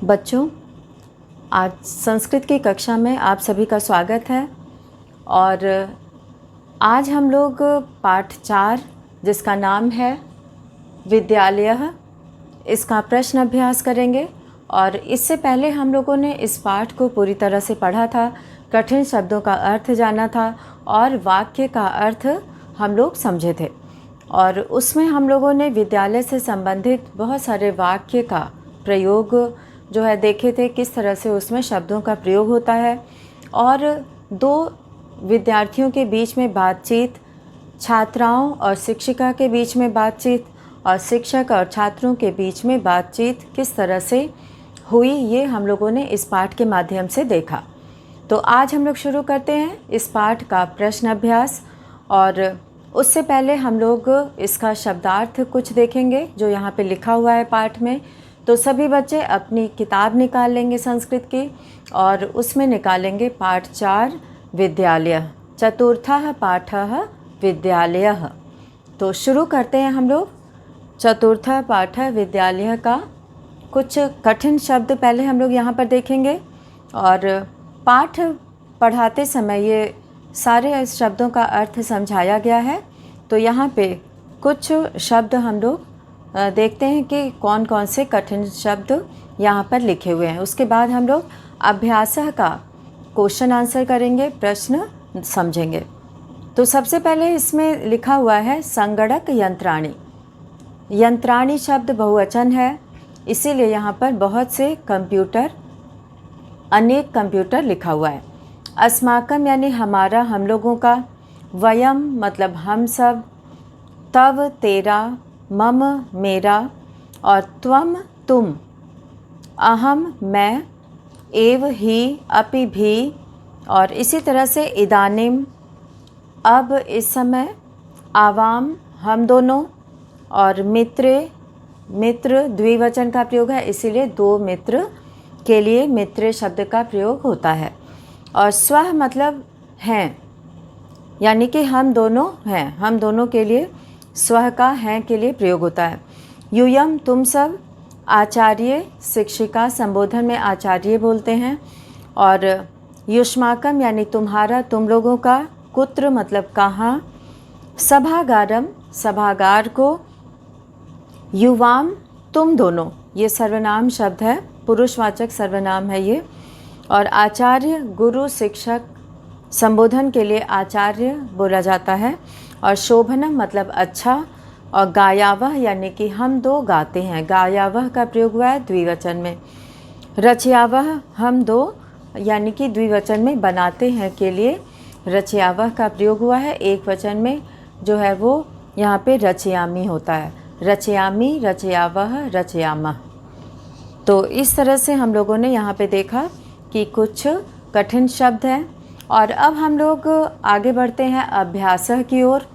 बच्चों, आज संस्कृत की कक्षा में आप सभी का स्वागत है। और आज हम लोग पाठ 4 जिसका नाम है विद्यालय, इसका प्रश्न अभ्यास करेंगे। और इससे पहले हम लोगों ने इस पाठ को पूरी तरह से पढ़ा था, कठिन शब्दों का अर्थ जाना था और वाक्य का अर्थ हम लोग समझे थे। और उसमें हम लोगों ने विद्यालय से संबंधित बहुत सारे वाक्य का प्रयोग जो है देखे थे, किस तरह से उसमें शब्दों का प्रयोग होता है। और दो विद्यार्थियों के बीच में बातचीत, छात्राओं और शिक्षिका के बीच में बातचीत और शिक्षक और छात्रों के बीच में बातचीत किस तरह से हुई, ये हम लोगों ने इस पाठ के माध्यम से देखा। तो आज हम लोग शुरू करते हैं इस पाठ का प्रश्न अभ्यास। और उससे पहले हम लोग इसका शब्दार्थ कुछ देखेंगे जो यहाँ पे लिखा हुआ है पाठ में। तो सभी बच्चे अपनी किताब निकाल लेंगे संस्कृत की और उसमें निकालेंगे पाठ 4 विद्यालय, चतुर्थः पाठः विद्यालयः। तो शुरू करते हैं हम लोग। चतुर्थः पाठः विद्यालय का कुछ कठिन शब्द पहले हम लोग यहाँ पर देखेंगे। और पाठ पढ़ाते समय ये सारे शब्दों का अर्थ समझाया गया है। तो यहाँ पे कुछ शब्द हम लोग देखते हैं कि कौन कौन से कठिन शब्द यहाँ पर लिखे हुए हैं। उसके बाद हम लोग अभ्यास का क्वेश्चन आंसर करेंगे, प्रश्न समझेंगे। तो सबसे पहले इसमें लिखा हुआ है संगणक यंत्राणी। यंत्राणी शब्द बहुवचन है, इसीलिए यहाँ पर बहुत से कंप्यूटर, अनेक कंप्यूटर लिखा हुआ है। अस्माकम यानी हमारा, हम लोगों का। वयम मतलब हम सब। तव तेरा, मम मेरा और त्वम तुम। अहम मैं, एव ही, अपि भी। और इसी तरह से इदानीम अब, इस समय। आवाम हम दोनों। और मित्रे, मित्र द्विवचन का प्रयोग है, इसीलिए 2 मित्र के लिए मित्रे शब्द का प्रयोग होता है। और स्वः मतलब हैं, यानी कि हम दोनों हैं, हम दोनों के लिए स्वः का हैं के लिए प्रयोग होता है। यूयम तुम सब। आचार्य शिक्षिका, संबोधन में आचार्य बोलते हैं। और युष्माकम यानी तुम्हारा, तुम लोगों का। कुत्र मतलब कहाँ। सभागारम सभागार को। युवाम तुम दोनों, ये सर्वनाम शब्द है, पुरुषवाचक सर्वनाम है ये। और आचार्य गुरु शिक्षक, संबोधन के लिए आचार्य बोला जाता है। और शोभनम मतलब अच्छा। और गायावह यानी कि हम 2 गाते हैं, गायावह का प्रयोग हुआ है द्विवचन में। रचयावह हम 2 यानी कि द्विवचन में बनाते हैं के लिए रचयावह का प्रयोग हुआ है। एक वचन में जो है वो यहाँ पे रचयामी होता है। रचयामी, रचयावह, रचयामः। तो इस तरह से हम लोगों ने यहाँ पे देखा कि कुछ कठिन शब्द हैं। और अब हम लोग आगे बढ़ते हैं अभ्यास की ओर।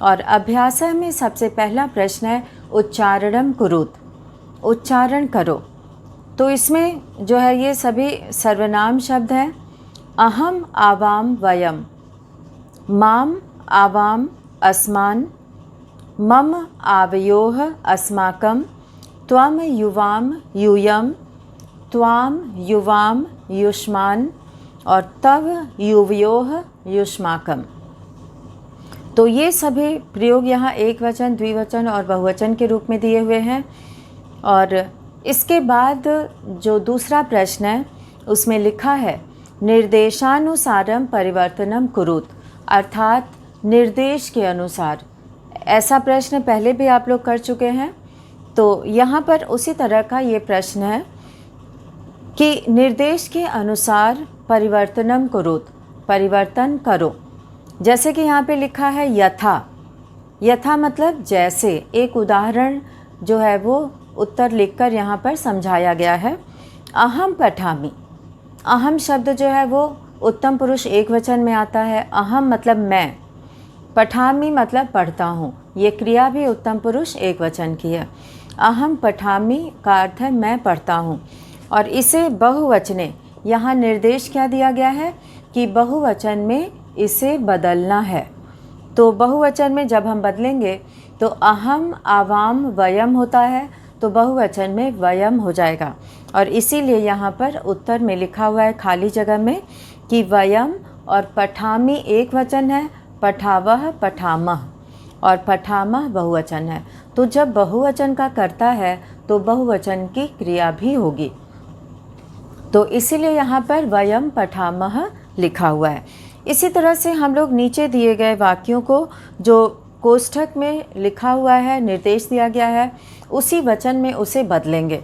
और अभ्यास में सबसे पहला प्रश्न है उच्चारणम कुरुत, उच्चारण करो। तो इसमें जो है ये सभी सर्वनाम शब्द हैं। अहम, आवाम, वयम। माम, आवाम, अस्मान्। मम, आवयोः, अस्माकं। त्वम, युवाम, यूयम। त्वाम, युवाम, युष्मान्। और तव, युवयोः, युष्माकम्। तो ये सभी प्रयोग यहाँ एक वचन, द्विवचन और बहुवचन के रूप में दिए हुए हैं। और इसके बाद जो दूसरा प्रश्न है उसमें लिखा है निर्देशानुसारम परिवर्तनम कुरुत, अर्थात निर्देश के अनुसार। ऐसा प्रश्न पहले भी आप लोग कर चुके हैं। तो यहाँ पर उसी तरह का ये प्रश्न है कि निर्देश के अनुसार परिवर्तनम कुरुत, परिवर्तन करो। जैसे कि यहाँ पे लिखा है यथा। यथा मतलब जैसे। एक उदाहरण जो है वो उत्तर लिखकर यहाँ पर समझाया गया है। अहम पठामि। अहम शब्द जो है वो उत्तम पुरुष एक वचन में आता है। अहम मतलब मैं, पठामि मतलब पढ़ता हूँ। ये क्रिया भी उत्तम पुरुष एक वचन की है। अहम पठामि का अर्थ है मैं पढ़ता हूँ। और इसे बहुवचने, यहाँ निर्देश क्या दिया गया है कि बहुवचन में इसे बदलना है। तो बहुवचन में जब हम बदलेंगे तो अहम, आवाम, वयम होता है, तो बहुवचन में वयम हो जाएगा। और इसीलिए यहाँ पर उत्तर में लिखा हुआ है खाली जगह में कि वयम और पठामी एक वचन है, पठावह पठामह, और पठामह बहुवचन है। तो जब बहुवचन का कर्ता है तो बहुवचन की क्रिया भी होगी, तो इसीलिए यहाँ पर वयम पठामह लिखा हुआ है। इसी तरह से हम लोग नीचे दिए गए वाक्यों को जो कोष्ठक में लिखा हुआ है, निर्देश दिया गया है, उसी वचन में उसे बदलेंगे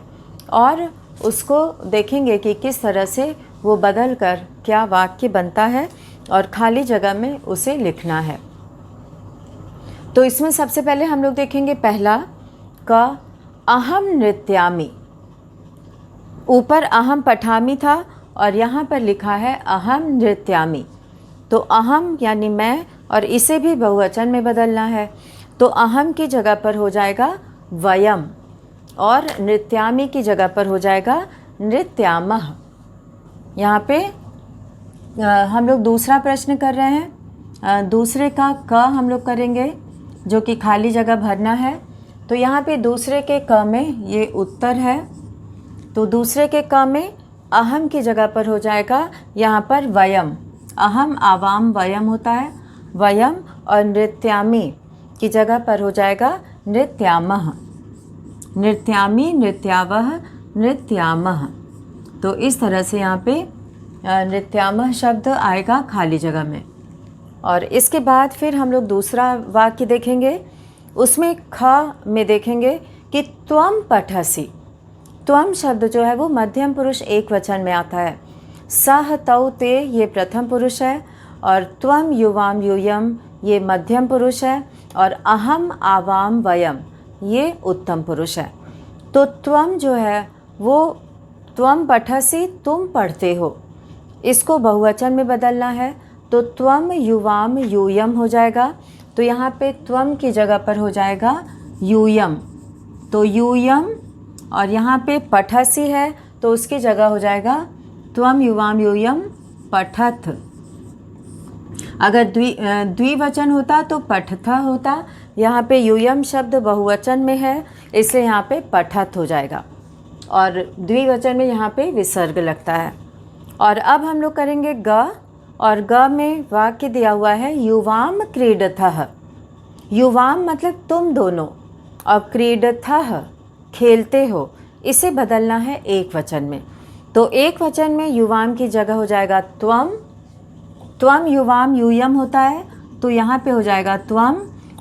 और उसको देखेंगे कि किस तरह से वो बदल कर क्या वाक्य बनता है और खाली जगह में उसे लिखना है। तो इसमें सबसे पहले हम लोग देखेंगे पहला का अहम नृत्यामि। ऊपर अहम पठामी था और यहाँ पर लिखा है अहम नृत्यामि। तो अहम यानी मैं, और इसे भी बहुवचन में बदलना है, तो अहम की जगह पर हो जाएगा वयम और नृत्यामि की जगह पर हो जाएगा नृत्यामः। यहाँ पे हम लोग दूसरा प्रश्न कर रहे हैं, दूसरे का क हम लोग करेंगे जो कि खाली जगह भरना है। तो यहाँ पे दूसरे के क में ये उत्तर है, तो दूसरे के क में अहम की जगह पर हो जाएगा यहाँ पर वयम। अहम आवाम वयम होता है, वयम, और नृत्यामि की जगह पर हो जाएगा नृत्यामः। नृत्यामि, नृत्यावह, नृत्यामः। तो इस तरह से यहाँ पे नृत्यामः शब्द आएगा खाली जगह में। और इसके बाद फिर हम लोग दूसरा वाक्य देखेंगे, उसमें ख में देखेंगे कि त्वम पठसि। त्वम शब्द जो है वो मध्यम पुरुष एक वचन में आता है। सह तौ ते ये प्रथम पुरुष है, और त्वम युवाम यूयम ये मध्यम पुरुष है, और अहम आवाम वयम ये उत्तम पुरुष है। तो त्वम जो है वो त्वम पठसि तुम पढ़ते हो, इसको बहुवचन में बदलना है, तो त्वम युवाम यूयम हो जाएगा। तो यहाँ पे त्वम की जगह पर हो जाएगा यूयम, तो यूयम, और यहाँ पे पठसि है तो उसकी जगह हो जाएगा त्वम युवाम यूयम पठथ। अगर द्विवचन होता तो पठथ होता, यहाँ पे यूयम शब्द बहुवचन में है इसलिए यहाँ पे पठथ हो जाएगा, और द्विवचन में यहाँ पे विसर्ग लगता है। और अब हम लोग करेंगे ग, और ग में वाक्य दिया हुआ है युवाम क्रीडथः। युवाम मतलब तुम दोनों, और क्रीडथः खेलते हो, इसे बदलना है एक वचन में। तो एक वचन में युवाम की जगह हो जाएगा त्वम, त्वम युवाम यूयम होता है तो यहाँ पे हो जाएगा त्वम,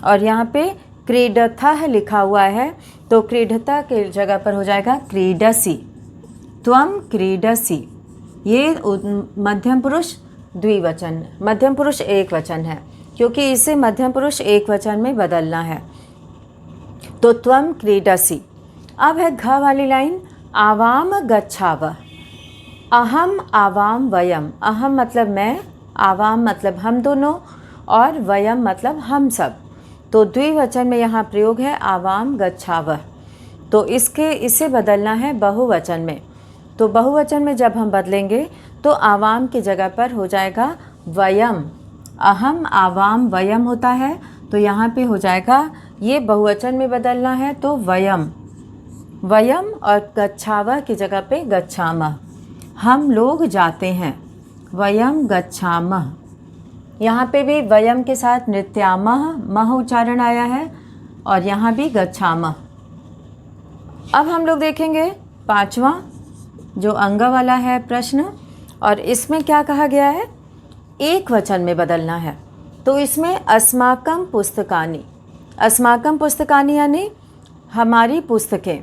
और यहाँ पे क्रीडथः लिखा हुआ है तो क्रीडता की जगह पर हो जाएगा क्रीडसि। त्वम क्रीडसि ये मध्यम पुरुष द्विवचन, मध्यम पुरुष एक वचन है क्योंकि इसे मध्यम पुरुष एक वचन में बदलना है, तो त्वम क्रीडसि। अब है घ वाली लाइन, आवाम गच्छावः। अहम आवाम वयम। अहम मतलब मैं, आवाम मतलब हम दोनों, और वयम मतलब हम सब। तो द्विवचन में यहाँ प्रयोग है आवाम गच्छावः, तो इसे बदलना है बहुवचन में। तो बहुवचन में जब हम बदलेंगे तो आवाम की जगह पर हो जाएगा वयम। अहम आवाम वयम होता है तो यहाँ पे हो जाएगा, ये बहुवचन में बदलना है तो वयम, वयम, और गच्छावः की जगह पे गच्छामः, हम लोग जाते हैं, वयम गच्छामः। यहाँ पे भी वयम के साथ नृत्यामः मह उच्चारण आया है, और यहाँ भी गच्छामः। अब हम लोग देखेंगे पांचवा जो अंग वाला है प्रश्न, और इसमें क्या कहा गया है, एक वचन में बदलना है। तो इसमें अस्माकम पुस्तकानि, अस्माकम पुस्तकानि यानी हमारी पुस्तकें,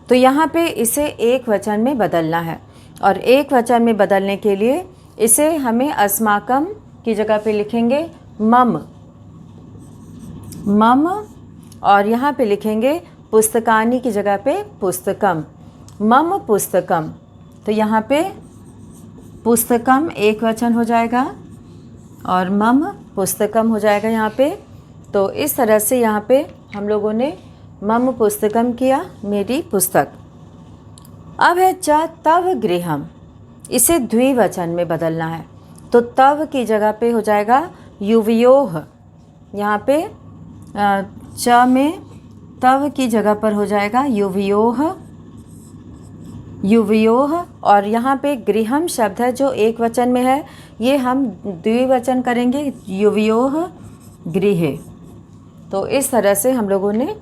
तो यहाँ पे इसे एक वचन में बदलना है, और एक वचन में बदलने के लिए इसे हमें अस्माकम की जगह पे लिखेंगे मम, मम, और यहाँ पे लिखेंगे पुस्तकानि की जगह पे पुस्तकम, मम पुस्तकम। तो यहाँ पे पुस्तकम एक वचन हो जाएगा और मम पुस्तकम हो जाएगा यहाँ पे। तो इस तरह से यहाँ पे हम लोगों ने मम पुस्तकम किया, मेरी पुस्तक। अब है च तव गृहम, इसे द्विवचन में बदलना है, तो तव की जगह पे हो जाएगा युवयोः। यहाँ पे च में तव की जगह पर हो जाएगा युवयोः, युवयोः, और यहाँ पे गृहम शब्द है जो एक वचन में है, ये हम द्विवचन करेंगे, युवयोः गृहे। तो इस तरह से हम लोगों ने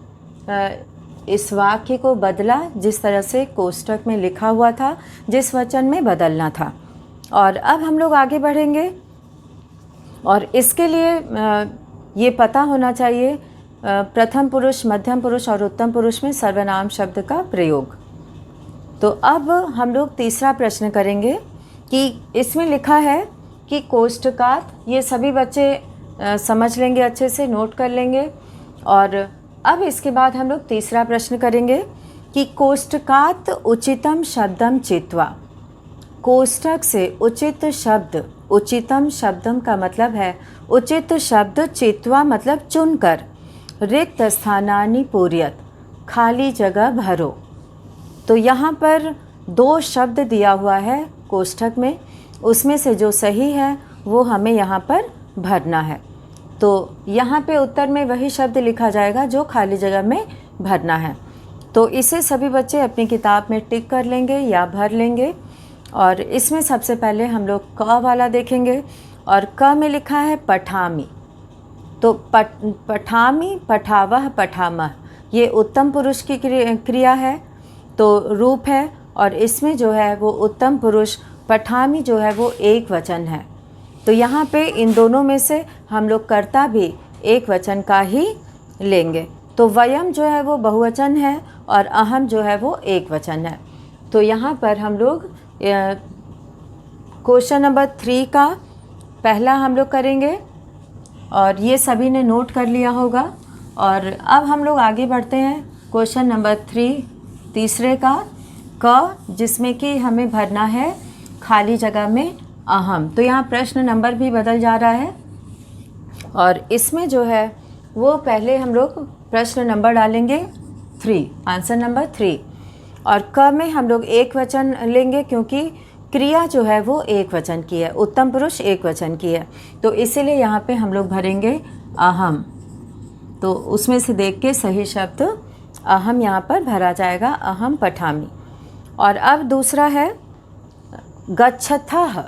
इस वाक्य को बदला, जिस तरह से कोष्ठक में लिखा हुआ था, जिस वचन में बदलना था। और अब हम लोग आगे बढ़ेंगे, और इसके लिए ये पता होना चाहिए प्रथम पुरुष, मध्यम पुरुष और उत्तम पुरुष में सर्वनाम शब्द का प्रयोग। तो अब हम लोग तीसरा प्रश्न करेंगे कि इसमें लिखा है कि कोष्ठकात, ये सभी बच्चे समझ लेंगे, अच्छे से नोट कर लेंगे। और अब इसके बाद हम लोग तीसरा प्रश्न करेंगे कि कोष्ठकात उचितम शब्दम चित्वा। कोष्ठक से उचित शब्द, उचितम शब्दम का मतलब है उचित शब्द, चित्वा मतलब चुनकर, रिक्त स्थानानि पूर्यत, खाली जगह भरो। तो यहाँ पर दो शब्द दिया हुआ है कोष्ठक में, उसमें से जो सही है वो हमें यहाँ पर भरना है। तो यहाँ पे उत्तर में वही शब्द लिखा जाएगा जो खाली जगह में भरना है। तो इसे सभी बच्चे अपनी किताब में टिक कर लेंगे या भर लेंगे। और इसमें सबसे पहले हम लोग क वाला देखेंगे, और क में लिखा है पठामि। तो पठामि, पठावह, पठामह, ये उत्तम पुरुष की क्रिया है, तो रूप है। और इसमें जो है वो उत्तम पुरुष, पठामि जो है वो एक वचन है। तो यहाँ पे इन दोनों में से हम लोग कर्ता भी एक वचन का ही लेंगे। तो वयम जो है वो बहुवचन है और अहम जो है वो एक वचन है। तो यहाँ पर हम लोग क्वेश्चन नंबर 3 का पहला हम लोग करेंगे, और ये सभी ने नोट कर लिया होगा। और अब हम लोग आगे बढ़ते हैं क्वेश्चन नंबर 3, तीसरे का क, जिसमें कि हमें भरना है खाली जगह में अहम। तो यहाँ प्रश्न नंबर भी बदल जा रहा है, और इसमें जो है वो पहले हम लोग प्रश्न नंबर डालेंगे 3, आंसर नंबर 3। और क में हम लोग एक वचन लेंगे, क्योंकि क्रिया जो है वो एक वचन की है, उत्तम पुरुष एक वचन की है। तो इसीलिए यहाँ पे हम लोग भरेंगे अहम। तो उसमें से देख के सही शब्द अहम यहाँ पर भरा जाएगा, अहम पठामि। और अब दूसरा है गच्छतः।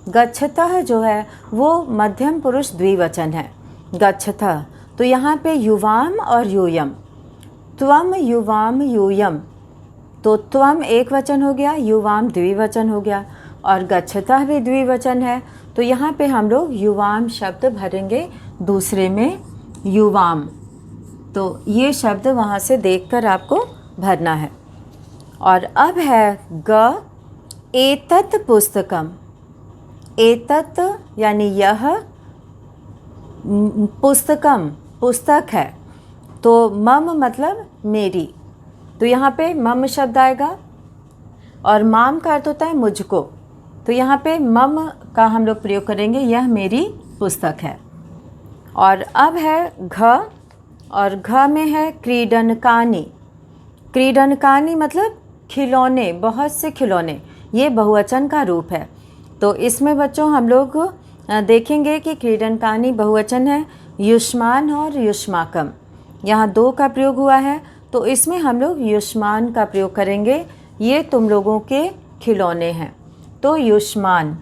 गच्छतः जो है वो मध्यम पुरुष द्विवचन है, गच्छतः। तो यहाँ पे युवाम और यूयम, त्वम युवाम यूयम, तो त्वम एक वचन हो गया, युवाम द्विवचन हो गया, और गच्छतः भी द्विवचन है। तो यहाँ पे हम लोग युवाम शब्द भरेंगे दूसरे में, युवाम। तो ये शब्द वहाँ से देखकर आपको भरना है। और अब है ग, एतत् पुस्तकम। एतत् यानी यह, पुस्तकम पुस्तक है, तो मम मतलब मेरी। तो यहाँ पे मम शब्द आएगा, और माम का अर्थ होता है मुझको। तो यहाँ पे मम का हम लोग प्रयोग करेंगे, यह मेरी पुस्तक है। और अब है घ, और घ में है क्रीडनकानि। क्रीडनकानि मतलब खिलौने, बहुत से खिलौने, ये बहुवचन का रूप है। तो इसमें बच्चों हम लोग देखेंगे कि क्रीडनकानि बहुवचन है, युष्मान और युष्माकम, यहाँ दो का प्रयोग हुआ है। तो इसमें हम लोग युष्मान का प्रयोग करेंगे, ये तुम लोगों के खिलौने हैं। तो युष्मान,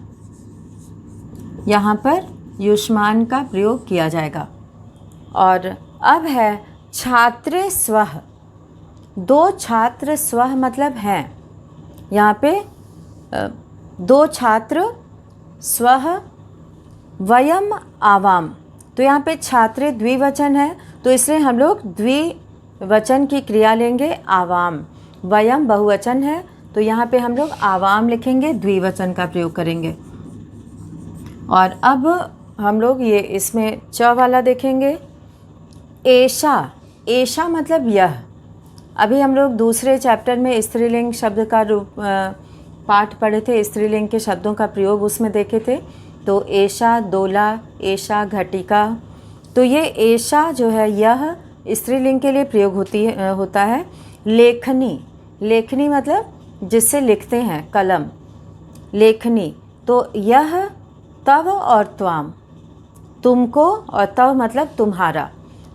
यहाँ पर युष्मान का प्रयोग किया जाएगा। और अब है छात्र स्वः। दो छात्र स्वः मतलब हैं, यहाँ पे दो छात्र स्वः, वयम आवाम। तो यहाँ पे छात्र द्विवचन है, तो इसलिए हम लोग द्विवचन की क्रिया लेंगे, आवाम। वयम बहुवचन है, तो यहाँ पे हम लोग आवाम लिखेंगे, द्विवचन का प्रयोग करेंगे। और अब हम लोग ये इसमें च वाला देखेंगे, एषा। एषा मतलब यह। अभी हम लोग दूसरे चैप्टर में स्त्रीलिंग शब्द का रूप पाठ पढ़े थे, स्त्रीलिंग के शब्दों का प्रयोग उसमें देखे थे। तो एषा दोला, एषा घटिका। तो ये एषा जो है यह स्त्रीलिंग के लिए प्रयोग होता है। लेखनी, लेखनी मतलब जिससे लिखते हैं, कलम, लेखनी। तो यह तव और त्वाम, तुमको, और तव मतलब तुम्हारा।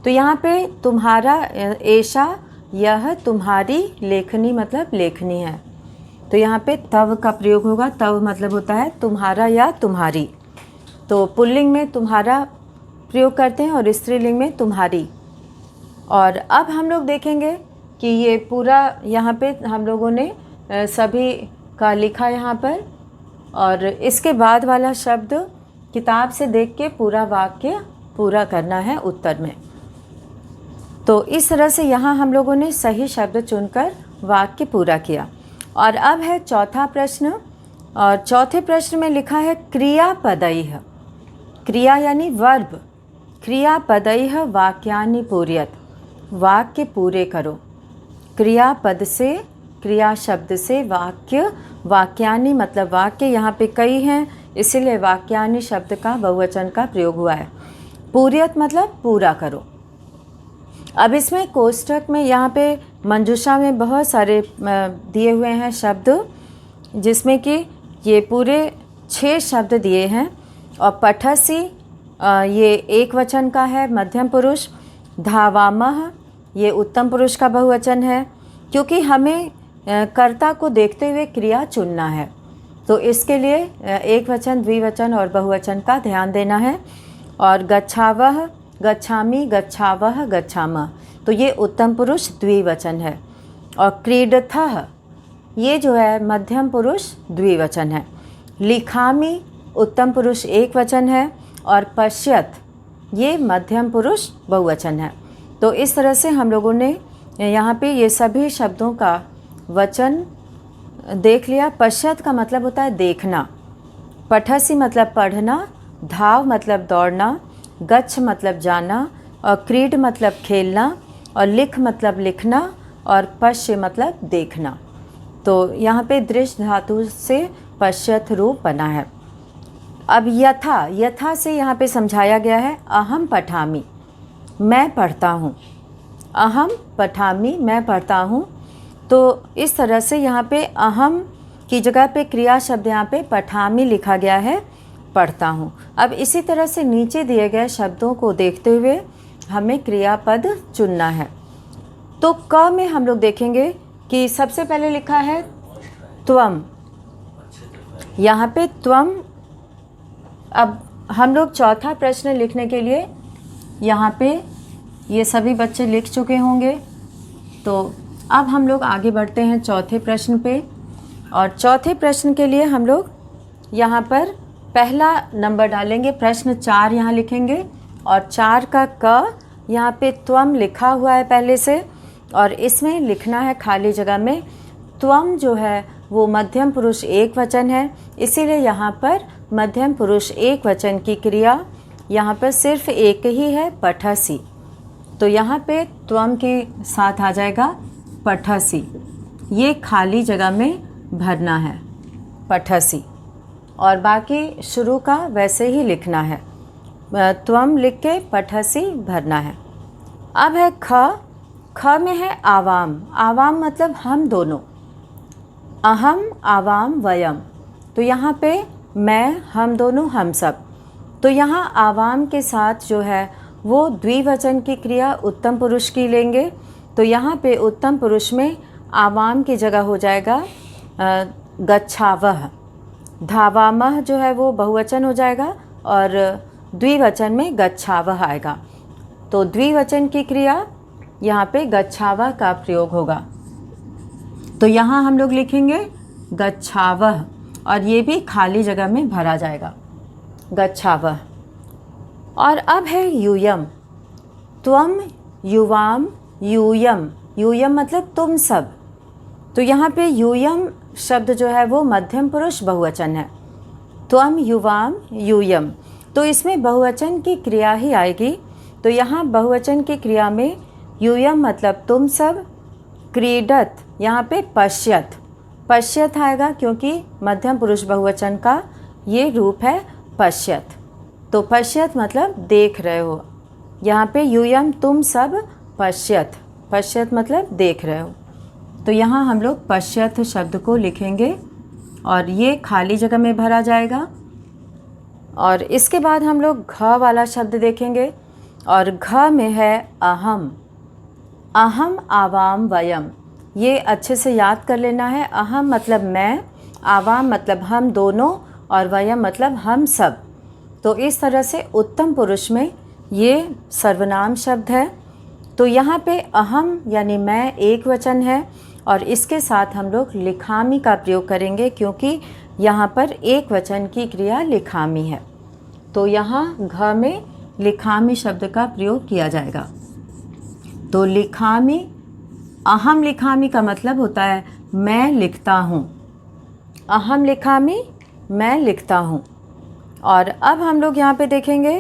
तो यहाँ पे तुम्हारा, एषा यह तुम्हारी लेखनी मतलब लेखनी है। तो यहाँ पे तव का प्रयोग होगा। तव मतलब होता है तुम्हारा या तुम्हारी। तो पुल्लिंग में तुम्हारा प्रयोग करते हैं और स्त्रीलिंग में तुम्हारी। और अब हम लोग देखेंगे कि ये पूरा यहाँ पे हम लोगों ने सभी का लिखा यहाँ पर, और इसके बाद वाला शब्द किताब से देख के पूरा वाक्य पूरा करना है उत्तर में। तो इस तरह से यहाँ हम लोगों ने सही शब्द चुनकर वाक्य पूरा किया। और अब है चौथा प्रश्न, और चौथे प्रश्न में लिखा है क्रियापदैः। क्रिया यानी वर्ब। क्रियापदैः वाक्यानि पूरयत। वाक्य पूरे करो। क्रियापद से, क्रिया शब्द से वाक्य, वाक्यानि मतलब वाक्य यहाँ पे कई हैं, इसीलिए वाक्यानि शब्द का बहुवचन का प्रयोग हुआ है। पूरयत मतलब पूरा करो। अब इसमें कोष्ठक में यहाँ पे मंजूषा में बहुत सारे दिए हुए हैं शब्द, जिसमें कि ये पूरे 6 शब्द दिए हैं। और पठसि ये एक वचन का है, मध्यम पुरुष। धावामः ये उत्तम पुरुष का बहुवचन है, क्योंकि हमें कर्ता को देखते हुए क्रिया चुनना है, तो इसके लिए एक वचन, द्विवचन और बहुवचन का ध्यान देना है। और गच्छावः, गच्छामि, गच्छावः, गच्छामः, तो ये उत्तम पुरुष द्विवचन है। और क्रीडथः ये जो है मध्यम पुरुष द्विवचन है। लिखामि उत्तम पुरुष एक वचन है, और पश्यत ये मध्यम पुरुष बहुवचन है। तो इस तरह से हम लोगों ने यहाँ पे ये सभी शब्दों का वचन देख लिया। पश्यत का मतलब होता है देखना। पठसि मतलब पढ़ना, धाव मतलब दौड़ना, गच्छ मतलब जाना, और क्रीड मतलब खेलना, और लिख मतलब लिखना, और पश्य मतलब देखना। तो यहाँ पे दृश्य धातु से पश्यत रूप बना है। अब यथा, यथा से यहाँ पे समझाया गया है अहम पठामि, मैं पढ़ता हूँ। अहम पठामि मैं पढ़ता हूँ। तो इस तरह से यहाँ पे अहम की जगह पे क्रिया शब्द यहाँ पे पठामि लिखा गया है, पढ़ता हूँ। अब इसी तरह से नीचे दिए गए शब्दों को देखते हुए हमें क्रियापद चुनना है। तो क में हम लोग देखेंगे कि सबसे पहले लिखा है त्वम। यहाँ पे त्वम, अब हम लोग चौथा प्रश्न लिखने के लिए यहाँ पे ये सभी बच्चे लिख चुके होंगे। तो अब हम लोग आगे बढ़ते हैं चौथे प्रश्न पे। और चौथे प्रश्न के लिए हम लोग यहाँ पर पहला नंबर डालेंगे। प्रश्न 4 यहाँ लिखेंगे, और 4 का क यहाँ पे त्वम लिखा हुआ है पहले से, और इसमें लिखना है खाली जगह में। त्वम जो है वो मध्यम पुरुष एक वचन है, इसीलिए यहाँ पर मध्यम पुरुष एक वचन की क्रिया यहाँ पर सिर्फ एक ही है, पठसि। तो यहाँ पे त्वम के साथ आ जाएगा पठसि। ये खाली जगह में भरना है, पठसि, और बाकी शुरू का वैसे ही लिखना है। त्वम लिख के पठसि भरना है। अब है ख। ख में है आवाम। आवाम मतलब हम दोनों। अहम, आवाम, वयम। तो यहाँ पे मैं, हम दोनों, हम सब। तो यहाँ आवाम के साथ जो है वो द्विवचन की क्रिया उत्तम पुरुष की लेंगे। तो यहाँ पे उत्तम पुरुष में आवाम की जगह हो जाएगा गच्छावः। धावामः जो है वो बहुवचन हो जाएगा, और द्विवचन में गच्छावः आएगा। तो द्विवचन की क्रिया यहाँ पे गच्छावः का प्रयोग होगा। तो यहाँ हम लोग लिखेंगे गच्छावः, और ये भी खाली जगह में भरा जाएगा, गच्छावः। और अब है यूयम। त्वम, युवाम, यूयम। यूयम मतलब तुम सब। तो यहाँ पे यूयम शब्द जो है वो मध्यम पुरुष बहुवचन है। त्वम, युवाम, यूयम। तो इसमें बहुवचन की क्रिया ही आएगी। तो यहाँ बहुवचन की क्रिया में यूयम मतलब तुम सब। क्रीडत यहाँ पे पश्यत, पश्यत आएगा, क्योंकि मध्यम पुरुष बहुवचन का ये रूप है पश्यत। तो पश्यत मतलब देख रहे हो। यहाँ पे यूयम तुम सब पश्यत, पश्यत मतलब देख रहे हो। तो यहाँ हम लोग पश्यत शब्द को लिखेंगे, और ये खाली जगह में भरा जाएगा। और इसके बाद हम लोग घ वाला शब्द देखेंगे, और घ में है अहम। अहम, आवाम, वयम। ये अच्छे से याद कर लेना है। अहम मतलब मैं, आवाम मतलब हम दोनों, और वयम मतलब हम सब। तो इस तरह से उत्तम पुरुष में ये सर्वनाम शब्द है। तो यहाँ पे अहम यानी मैं एक वचन है, और इसके साथ हम लोग लिखामी का प्रयोग करेंगे, क्योंकि यहाँ पर एक वचन की क्रिया लिखामी है। तो यहाँ घ में लिखामी शब्द का प्रयोग किया जाएगा। तो लिखामी, अहम लिखामी का मतलब होता है मैं लिखता हूँ। अहम लिखामी, मैं लिखता हूँ। और अब हम लोग यहाँ पे देखेंगे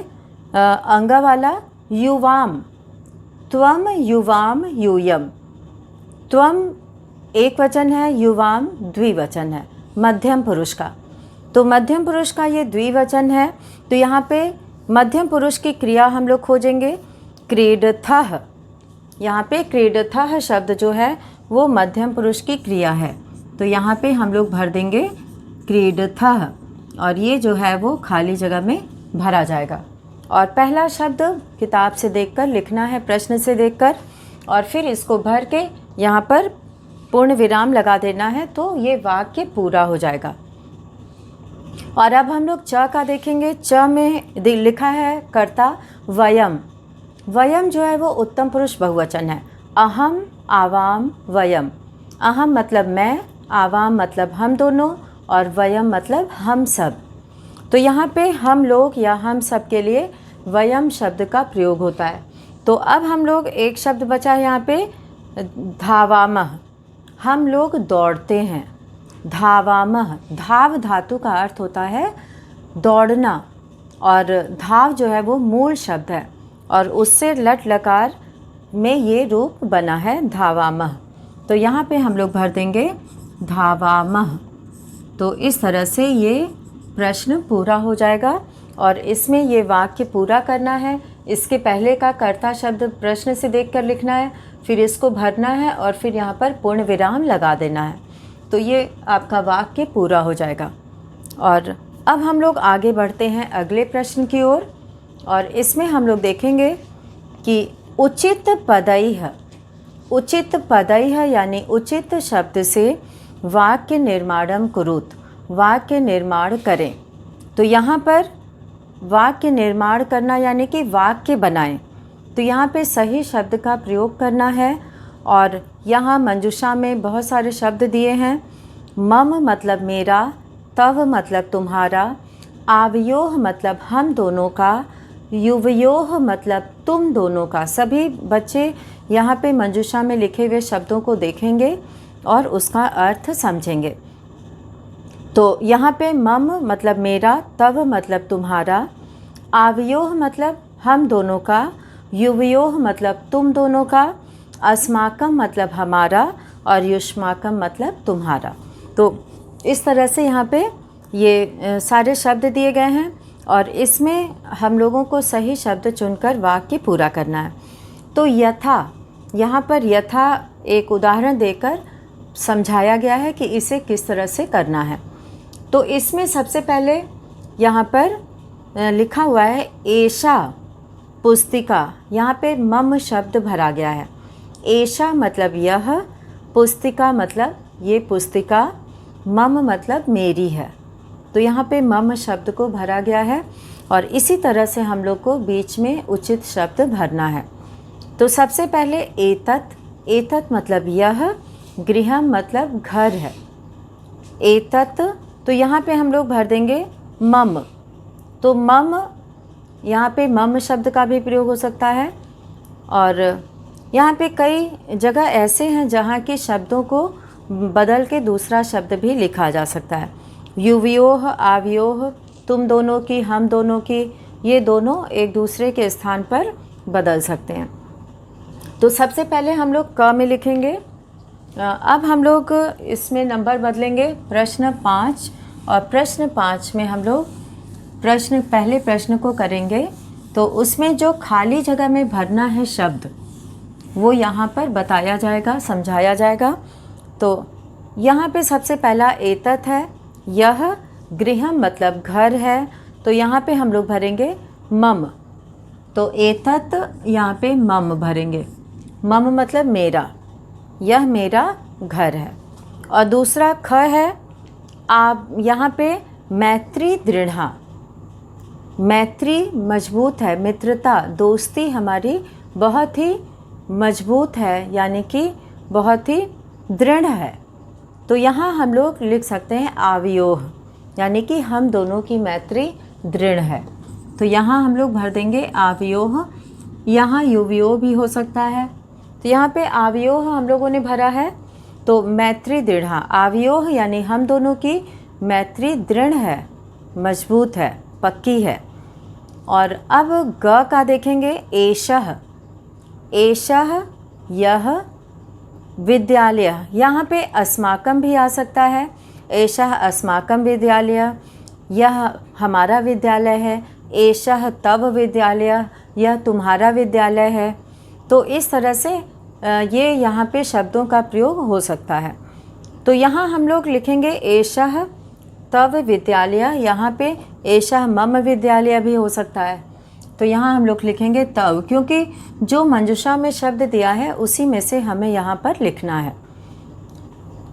अंगा वाला युवाम। त्वम युवाम यूयम। त्वम एक वचन है, युवाम द्विवचन है, मध्यम पुरुष का। तो मध्यम पुरुष का ये द्विवचन है। तो यहाँ पे मध्यम पुरुष की क्रिया हम लोग खोजेंगे क्रीडथः। यहाँ पे क्रीडथः शब्द जो है वो मध्यम पुरुष की क्रिया है। तो यहाँ पे हम लोग भर देंगे क्रीडथः, और ये जो है वो खाली जगह में भरा जाएगा। और पहला शब्द किताब से देखकर लिखना है, प्रश्न से देखकर, और फिर इसको भर के यहाँ पर पूर्ण विराम लगा देना है। तो ये वाक्य पूरा हो जाएगा। और अब हम लोग च का देखेंगे। च में लिखा है कर्ता वयम। वयम जो है वो उत्तम पुरुष बहुवचन है। अहम, आवाम, वयम। अहम मतलब मैं, आवाम मतलब हम दोनों, और वयम मतलब हम सब। तो यहाँ पे हम लोग या हम सब के लिए वयम शब्द का प्रयोग होता है। तो अब हम लोग एक शब्द बचा है यहाँ पे धावामः। हम लोग दौड़ते हैं। धावामः, धाव धातु का अर्थ होता है दौड़ना, और धाव जो है वो मूल शब्द है, और उससे लट लकार में ये रूप बना है धावामः। तो यहाँ पे हम लोग भर देंगे धावामः। तो इस तरह से ये प्रश्न पूरा हो जाएगा, और इसमें ये वाक्य पूरा करना है। इसके पहले का कर्ता शब्द प्रश्न से देखकर लिखना है, फिर इसको भरना है, और फिर यहाँ पर पूर्ण विराम लगा देना है। तो ये आपका वाक्य पूरा हो जाएगा। और अब हम लोग आगे बढ़ते हैं अगले प्रश्न की ओर, और इसमें हम लोग देखेंगे कि उचित पदैः। उचित पदैः यानी उचित शब्द से वाक्य निर्माणम कुरुत। वाक्य निर्माण करें। तो यहाँ पर वाक्य निर्माण करना यानी कि वाक्य बनाएं। तो यहाँ पे सही शब्द का प्रयोग करना है, और यहाँ मंजूषा में बहुत सारे शब्द दिए हैं। मम मतलब मेरा, तव मतलब तुम्हारा, आवयोह मतलब हम दोनों का, युवयोह मतलब तुम दोनों का। सभी बच्चे यहाँ पे मंजूषा में लिखे हुए शब्दों को देखेंगे और उसका अर्थ समझेंगे। तो यहाँ पे मम मतलब मेरा, तव मतलब तुम्हारा, आवयोह मतलब हम दोनों का, युवयोह मतलब तुम दोनों का, अस्माकम मतलब हमारा, और युष्माकम मतलब तुम्हारा। तो इस तरह से यहाँ पे ये सारे शब्द दिए गए हैं, और इसमें हम लोगों को सही शब्द चुनकर वाक्य पूरा करना है। तो यथा, यहाँ पर यथा एक उदाहरण देकर समझाया गया है कि इसे किस तरह से करना है। तो इसमें सबसे पहले यहाँ पर लिखा हुआ है एषा पुस्तिका। यहाँ पे मम शब्द भरा गया है। एषा मतलब यह, पुस्तिका मतलब ये पुस्तिका, मम मतलब मेरी है। तो यहाँ पे मम शब्द को भरा गया है, और इसी तरह से हम लोग को बीच में उचित शब्द भरना है। तो सबसे पहले एतत्। एतत् मतलब यह, गृहम मतलब घर है। एतत्, तो यहाँ पे हम लोग भर देंगे मम। तो मम, यहाँ पे मम शब्द का भी प्रयोग हो सकता है, और यहाँ पे कई जगह ऐसे हैं जहाँ के शब्दों को बदल के दूसरा शब्द भी लिखा जा सकता है। युवयोह, आवयोह, तुम दोनों की, हम दोनों की, ये दोनों एक दूसरे के स्थान पर बदल सकते हैं। तो सबसे पहले हम लोग क में लिखेंगे। अब हम लोग इसमें नंबर बदलेंगे प्रश्न 5, और प्रश्न 5 में हम लोग पहले प्रश्न को करेंगे। तो उसमें जो खाली जगह में भरना है शब्द, वो यहाँ पर बताया जाएगा, समझाया जाएगा। तो यहाँ पे सबसे पहला एतत् है। यह गृहम मतलब घर है, तो यहाँ पे हम लोग भरेंगे मम। तो एतत् यहाँ पे मम भरेंगे। मम मतलब मेरा। यह मेरा घर है। और दूसरा ख है, आप यहाँ पे मैत्री दृढ़ा, मैत्री मजबूत है, मित्रता दोस्ती हमारी बहुत ही मजबूत है, यानी कि बहुत ही दृढ़ है। तो यहाँ हम लोग लिख सकते हैं आवयोह, यानी कि हम दोनों की मैत्री दृढ़ है। तो यहाँ हम लोग भर देंगे आवयोह। यहाँ युवयोः भी हो सकता है, तो यहाँ पे आवयोह हम लोगों ने भरा है। तो मैत्री दृढ़, आवयोह यानी हम दोनों की मैत्री दृढ़ है, मजबूत है, पक्की है। और अब ग का देखेंगे, एषः, एषः यह विद्यालय, यहाँ पे अस्माकं भी आ सकता है। एषः अस्माकं विद्यालय, यह हमारा विद्यालय है। एषः तव विद्यालय, यह तुम्हारा विद्यालय है। तो इस तरह से ये यहाँ पे शब्दों का प्रयोग हो सकता है। तो यहाँ हम लोग लिखेंगे एषः तव विद्यालय, यहाँ पे एषः मम विद्यालय भी हो सकता है। तो यहाँ हम लोग लिखेंगे तव, क्योंकि जो मंजूषा में शब्द दिया है उसी में से हमें यहाँ पर लिखना है।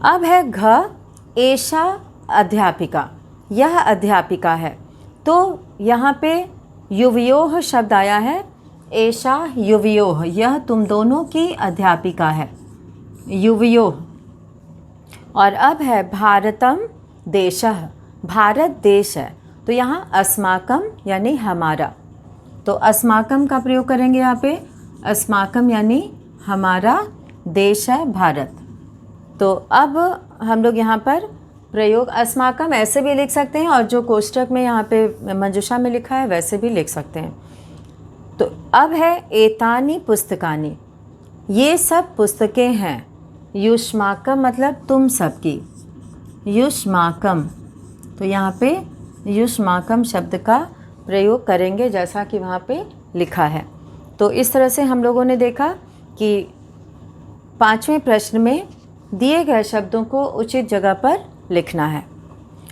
अब है घ, एषा अध्यापिका, यह अध्यापिका है। तो यहाँ पे युवयोः शब्द आया है, एषा युवयोः, यह तुम दोनों की अध्यापिका है, युवयोः। और अब है भारतम देशः, भारत देश है। तो यहाँ अस्माकं यानी हमारा, तो अस्माकं का प्रयोग करेंगे यहाँ पे। अस्माकं यानी हमारा देश है भारत। तो अब हम लोग यहाँ पर प्रयोग अस्माकं ऐसे भी लिख सकते हैं, और जो कोष्टक में यहाँ पे मंजूषा में लिखा है वैसे भी लिख सकते हैं। तो अब है एतानि पुस्तकानि, ये सब पुस्तकें हैं। युष्माकं मतलब तुम सबकी, युष्माकं। तो यहाँ पे युष्माकं शब्द का प्रयोग करेंगे जैसा कि वहाँ पे लिखा है। तो इस तरह से हम लोगों ने देखा कि 5वें प्रश्न में दिए गए शब्दों को उचित जगह पर लिखना है।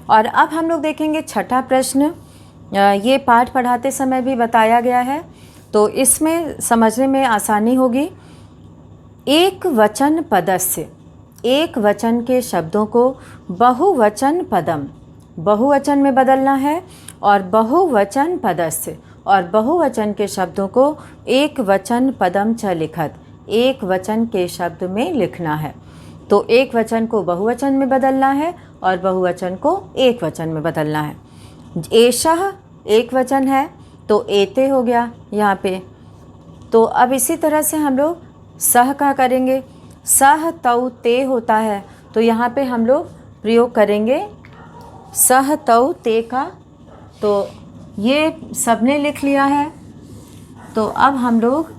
और अब हम लोग देखेंगे 6ठा प्रश्न। ये पाठ पढ़ाते समय भी बताया गया है, तो इसमें समझने में आसानी होगी। एक वचन पदस्य, एक वचन के शब्दों को बहुवचन पदम, बहुवचन में बदलना है, और बहुवचन पदस्य, और बहुवचन के शब्दों को एक वचन पदम च लिखत, एक वचन के शब्द में लिखना है। तो एक वचन को बहुवचन में बदलना है और बहुवचन को एक वचन में बदलना है। एषः एक वचन है तो एते हो गया यहाँ पे। तो अब इसी तरह से हम लोग सह का करेंगे। सह तौ ते होता है, तो यहाँ पे हम लोग प्रयोग करेंगे सह तौ ते का। तो ये सबने लिख लिया है। तो अब हम लोग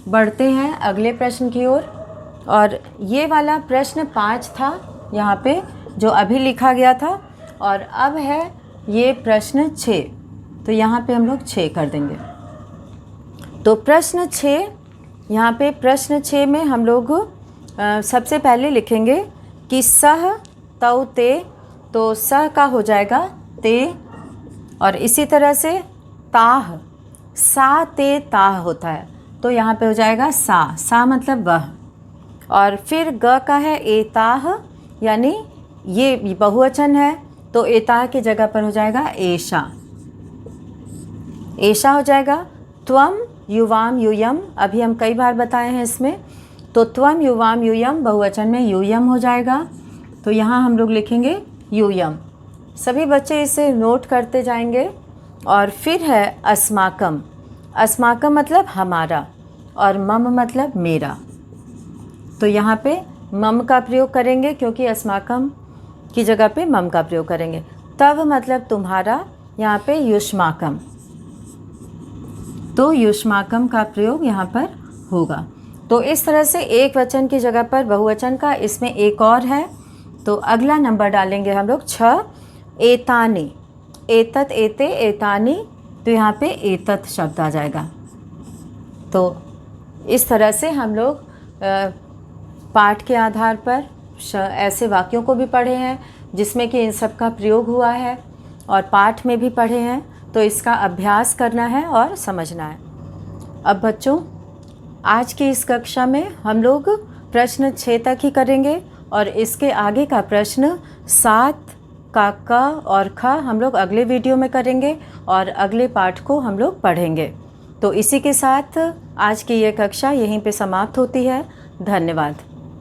बढ़ते हैं अगले प्रश्न की ओर। और ये वाला प्रश्न 5 था यहाँ पे जो अभी लिखा गया था, और अब है ये प्रश्न 6। तो यहाँ पे हम लोग 6 कर देंगे। तो प्रश्न 6, यहाँ पे प्रश्न 6 में हम लोग सबसे पहले लिखेंगे कि सह तौ ते, तो सह का हो जाएगा ते, और इसी तरह से ताह, सा ते ताह होता है, तो यहाँ पे हो जाएगा सा, सा मतलब वह। और फिर ग का है एताह, यानी ये बहुवचन है, तो एताह की जगह पर हो जाएगा एषा, एषा हो जाएगा। त्वम युवाम यूयम, अभी हम कई बार बताए हैं इसमें, तो त्वम युवाम यूयम बहुवचन में यूयम हो जाएगा। तो यहाँ हम लोग लिखेंगे यूयम। सभी बच्चे इसे नोट करते जाएंगे। और फिर है अस्माकम, अस्माकम मतलब हमारा, और मम मतलब मेरा। तो यहाँ पे मम का प्रयोग करेंगे क्योंकि अस्माकम की जगह पे मम का प्रयोग करेंगे। तव मतलब तुम्हारा, यहाँ पे युष्माकम, तो युष्माकम का प्रयोग यहाँ पर होगा। तो इस तरह से एक वचन की जगह पर बहुवचन का इसमें एक और है। तो अगला नंबर डालेंगे हम लोग 6, एतानि, एतत एते एतानि, तो यहाँ पे एतत शब्द आ जाएगा। तो इस तरह से हम लोग पाठ के आधार पर ऐसे वाक्यों को भी पढ़े हैं जिसमें कि इन सब का प्रयोग हुआ है, और पाठ में भी पढ़े हैं। तो इसका अभ्यास करना है और समझना है। अब बच्चों, आज की इस कक्षा में हम लोग प्रश्न 6 तक ही करेंगे और इसके आगे का प्रश्न 7 का क और ख हम लोग अगले वीडियो में करेंगे और अगले पाठ को हम लोग पढ़ेंगे। तो इसी के साथ आज की ये कक्षा यहीं पे समाप्त होती है। धन्यवाद।